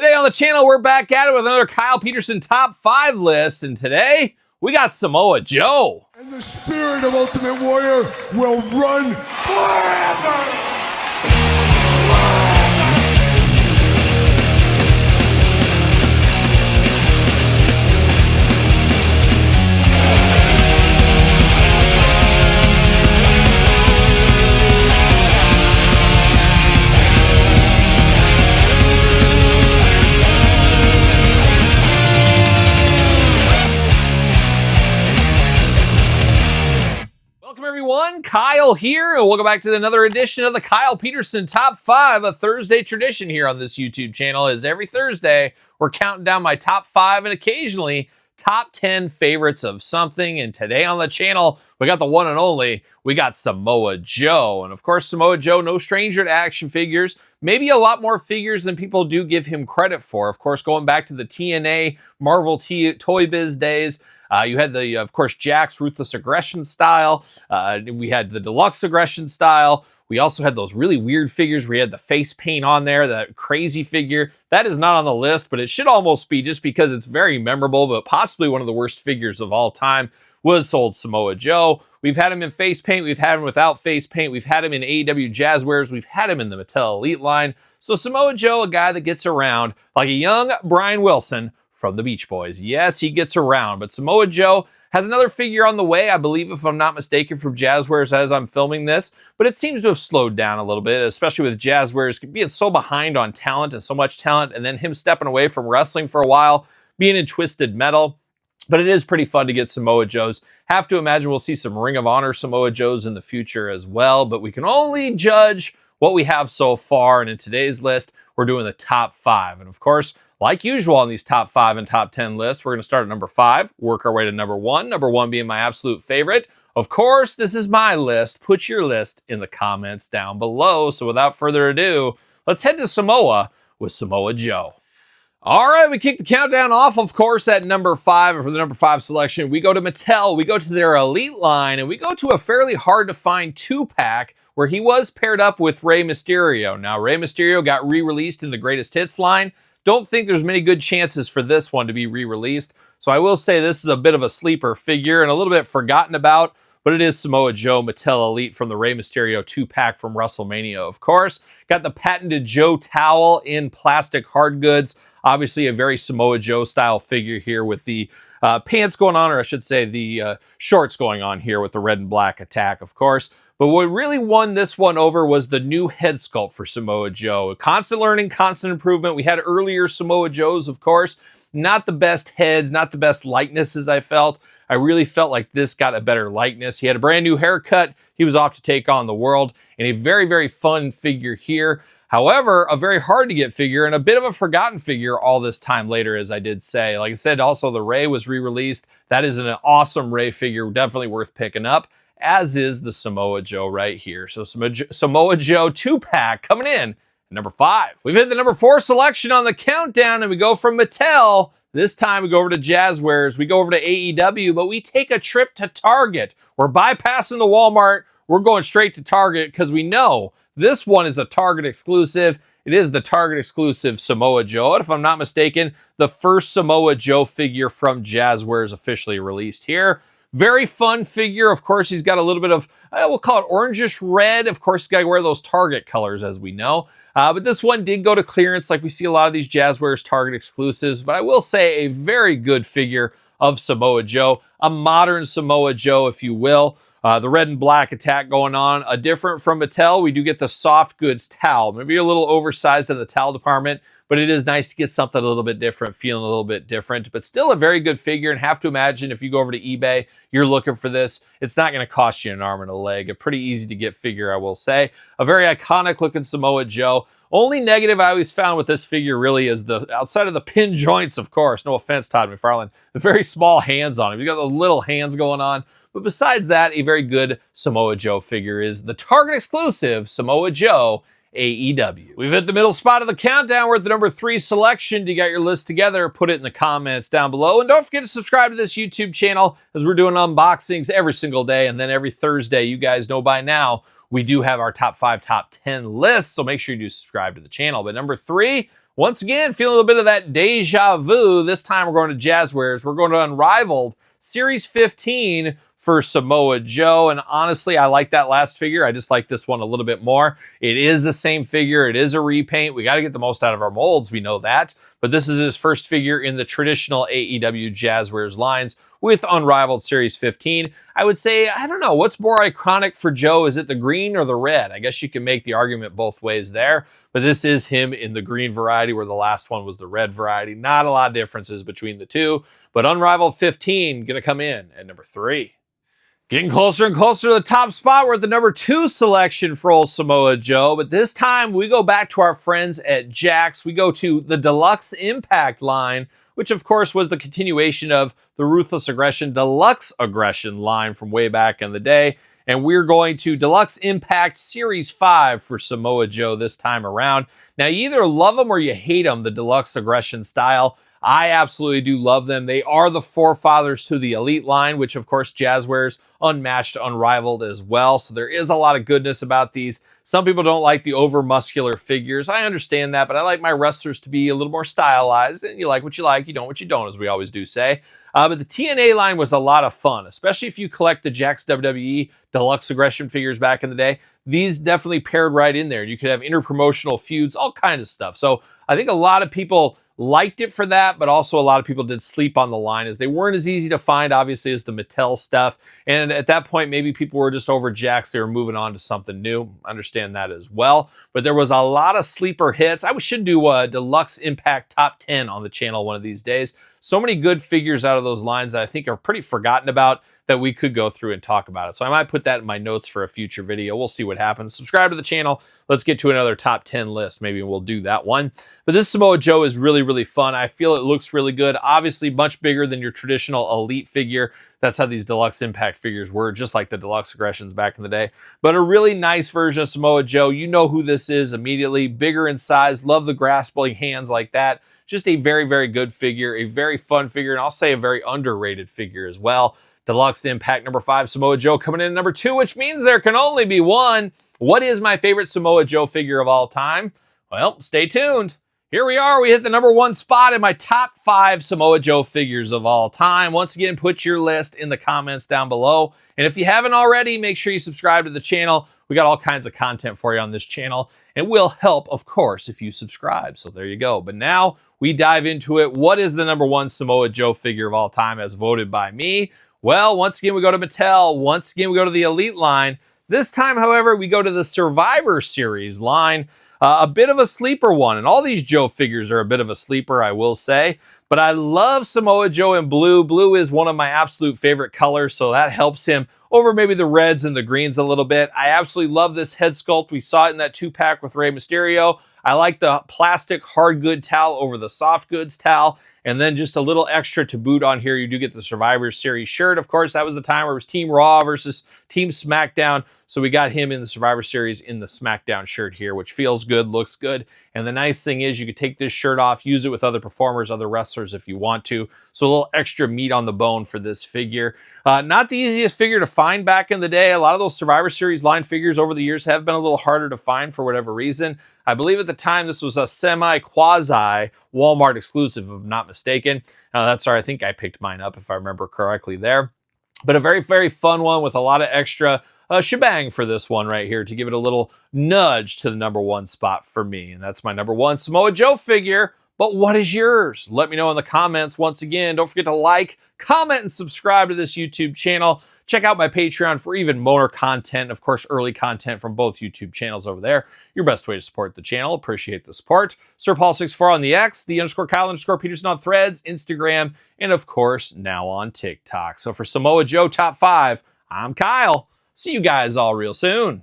Today on the channel, we're back at it with another Kyle Peterson top 5 list, and today we got Samoa Joe. And the spirit of Ultimate Warrior will run forever! Kyle here, and welcome back to another edition of the Kyle Peterson Top 5, a Thursday tradition here on this YouTube channel. Is every Thursday we're counting down my top 5 and occasionally top 10 favorites of something. And today on the channel, we got the one and only, we got Samoa Joe. And of course, Samoa Joe, no stranger to action figures, maybe a lot more figures than people do give him credit for. Of course, going back to the TNA Marvel Toy Biz days, you had the, of course, Jakks Ruthless Aggression style. We had the Deluxe Aggression style. We also had those really weird figures where you had the face paint on there, that crazy figure. That is not on the list, but it should almost be just because it's very memorable, but possibly one of the worst figures of all time was sold Samoa Joe. We've had him in face paint. We've had him without face paint. We've had him in AEW Jazzwares. We've had him in the Mattel Elite line. So Samoa Joe, a guy that gets around like a young Brian Wilson from the Beach Boys. Yes, he gets around, but Samoa Joe has another figure on the way, I believe, if I'm not mistaken, from Jazzwares as I'm filming this, but it seems to have slowed down a little bit, especially with Jazzwares being so behind on talent and so much talent, and then him stepping away from wrestling for a while, being in Twisted Metal. But it is pretty fun to get Samoa Joes. Have to imagine we'll see some Ring of Honor Samoa Joes in the future as well, but we can only judge what we have so far, and in today's list, we're doing the top 5. And of course, like usual on these top 5 and top 10 lists, we're going to start at number 5, work our way to number 1, number 1 being my absolute favorite. Of course, this is my list. Put your list in the comments down below. So without further ado, let's head to Samoa with Samoa Joe. All right, we kick the countdown off, of course, at number 5. And for the number 5 selection, we go to Mattel, we go to their Elite line, and we go to a fairly hard-to-find 2-pack where he was paired up with Rey Mysterio. Now, Rey Mysterio got re-released in the Greatest Hits line. Don't think there's many good chances for this one to be re-released. So I will say this is a bit of a sleeper figure and a little bit forgotten about, but it is Samoa Joe Mattel Elite from the Rey Mysterio 2-pack from WrestleMania, of course. Got the patented Joe towel in plastic hard goods. Obviously a very Samoa Joe style figure here with the pants going on, or I should say the shorts going on here with the red and black attack, of course. But what really won this one over was the new head sculpt for Samoa Joe. Constant learning, constant improvement. We had earlier Samoa Joes, of course. Not the best heads, not the best likenesses, I felt. I really felt like this got a better likeness. He had a brand new haircut. He was off to take on the world. And a very, very fun figure here. However, a very hard to get figure and a bit of a forgotten figure all this time later, as I did say. Like I said, also the Rey was re-released. That is an awesome Rey figure, definitely worth picking up, as is the Samoa Joe right here. So Samoa Joe 2-pack coming in at number 5. We've hit the number 4 selection on the countdown, and we go from Mattel. This time we go over to Jazzwares, we go over to AEW, but we take a trip to Target. We're bypassing the Walmart. We're going straight to Target because we know this one is a Target exclusive. It is the Target exclusive Samoa Joe. And if I'm not mistaken, the first Samoa Joe figure from Jazzwares officially released here. Very fun figure. Of course, he's got a little bit of, we'll call it orangish red. Of course, he's got to wear those Target colors, as we know. But this one did go to clearance, like we see a lot of these Jazzwares Target exclusives. But I will say a very good figure of Samoa Joe. A modern Samoa Joe, if you will. The red and black attack going on. Different from Mattel, we do get the soft goods towel. Maybe a little oversized in the towel department, but it is nice to get something a little bit different, feeling a little bit different, but still a very good figure. And have to imagine if you go over to eBay, you're looking for this, it's not going to cost you an arm and a leg. A pretty easy to get figure, I will say. A very iconic looking Samoa Joe. Only negative I always found with this figure really is the outside of the pin joints, of course. No offense, Todd McFarlane. The very small hands on him. You got those little hands going on. But besides that, a very good Samoa Joe figure is the Target exclusive Samoa Joe AEW. We've hit the middle spot of the countdown. We're at the number 3 selection. You got your list together, put it in the comments down below. And don't forget to subscribe to this YouTube channel as we're doing unboxings every single day. And then every Thursday, you guys know by now, we do have our top 5, top 10 lists. So make sure you do subscribe to the channel. But number 3, Once again, feeling a little bit of that deja vu. This time we're going to Jazzwares. We're going to Unrivaled Series 15 for Samoa Joe. And honestly, I like that last figure. I just like this one a little bit more. It is the same figure. It is a repaint. We got to get the most out of our molds. We know that. But this is his first figure in the traditional AEW Jazzwares lines with Unrivaled Series 15. I would say, I don't know, what's more iconic for Joe? Is it the green or the red? I guess you can make the argument both ways there. But this is him in the green variety, where the last one was the red variety. Not a lot of differences between the two. But Unrivaled 15 going to come in at number 3. Getting closer and closer to the top spot. We're at the number 2 selection for old Samoa Joe. But this time we go back to our friends at Jakks. We go to the Deluxe Impact line, which of course was the continuation of the Ruthless Aggression Deluxe Aggression line from way back in the day. And we're going to Deluxe Impact Series 5 for Samoa Joe this time around. Now, you either love them or you hate them, the Deluxe Aggression style. I absolutely do love them. They are the forefathers to the Elite line, which of course Jazzwares unmatched, unrivaled as well. So there is a lot of goodness about these. Some people don't like the over muscular figures. I understand that, but I like my wrestlers to be a little more stylized. And you like what you like, you don't what you don't, as we always do say. But the TNA line was a lot of fun, especially if you collect the Jakks WWE Deluxe Aggression figures back in the day. These definitely paired right in there. You could have interpromotional feuds, all kinds of stuff. So I think a lot of people liked it for that, but also a lot of people did sleep on the line, as they weren't as easy to find, obviously, as the Mattel stuff. And at that point, maybe people were just over Jakks. They were moving on to something new. Understand that as well. But there was a lot of sleeper hits. I should do a Deluxe Impact Top 10 on the channel one of these days. So many good figures out of those lines that I think are pretty forgotten about, that we could go through and talk about it. So I might put that in my notes for a future video. We'll see what happens. Subscribe to the channel. Let's get to another top 10 list. Maybe we'll do that one. But this Samoa Joe is really, really fun. I feel it looks really good. Obviously, much bigger than your traditional Elite figure. That's how these Deluxe Impact figures were, just like the Deluxe Aggressions back in the day. But a really nice version of Samoa Joe. You know who this is immediately. Bigger in size. Love the grasping hands like that. Just a very, very good figure. A very fun figure. And I'll say a very underrated figure as well. Deluxe Impact number 5, Samoa Joe coming in at number 2, which means there can only be one. What is my favorite Samoa Joe figure of all time? Well, stay tuned. Here we are. We hit the number 1 spot in my top 5 Samoa Joe figures of all time. Once again, put your list in the comments down below. And if you haven't already, make sure you subscribe to the channel. We got all kinds of content for you on this channel. And will help, of course, if you subscribe. So there you go. But now we dive into it. What is the number 1 Samoa Joe figure of all time as voted by me? Well, once again, we go to Mattel. Once again, we go to the Elite line. This time, however, we go to the Survivor Series line. A bit of a sleeper one. And all these Joe figures are a bit of a sleeper, I will say. But I love Samoa Joe in blue. Blue is one of my absolute favorite colors, so that helps him over maybe the reds and the greens a little bit. I absolutely love this head sculpt. We saw it in that 2-pack with Rey Mysterio. I like the plastic hard good towel over the soft goods towel. And then just a little extra to boot on here. You do get the Survivor Series shirt. Of course, that was the time where it was Team Raw versus Team SmackDown. So we got him in the Survivor Series in the SmackDown shirt here, which feels good, looks good. And the nice thing is you could take this shirt off, use it with other performers, other wrestlers if you want to. So a little extra meat on the bone for this figure. Not the easiest figure to find back in the day. A lot of those Survivor Series line figures over the years have been a little harder to find for whatever reason. I believe at the time this was a semi-quasi Walmart exclusive, if I'm not mistaken. That's where I think I picked mine up, if I remember correctly there. But a very, very fun one with a lot of extra shebang for this one right here to give it a little nudge to the number 1 spot for me. And that's my number 1 Samoa Joe figure. But what is yours? Let me know in the comments. Once again, don't forget to like, comment, and subscribe to this YouTube channel. Check out my Patreon for even more content. Of course, early content from both YouTube channels over there. Your best way to support the channel. Appreciate the support. SirPaul64 on the X, _Kyle_Peterson on Threads, Instagram, and of course, now on TikTok. So for Samoa Joe Top 5, I'm Kyle. See you guys all real soon.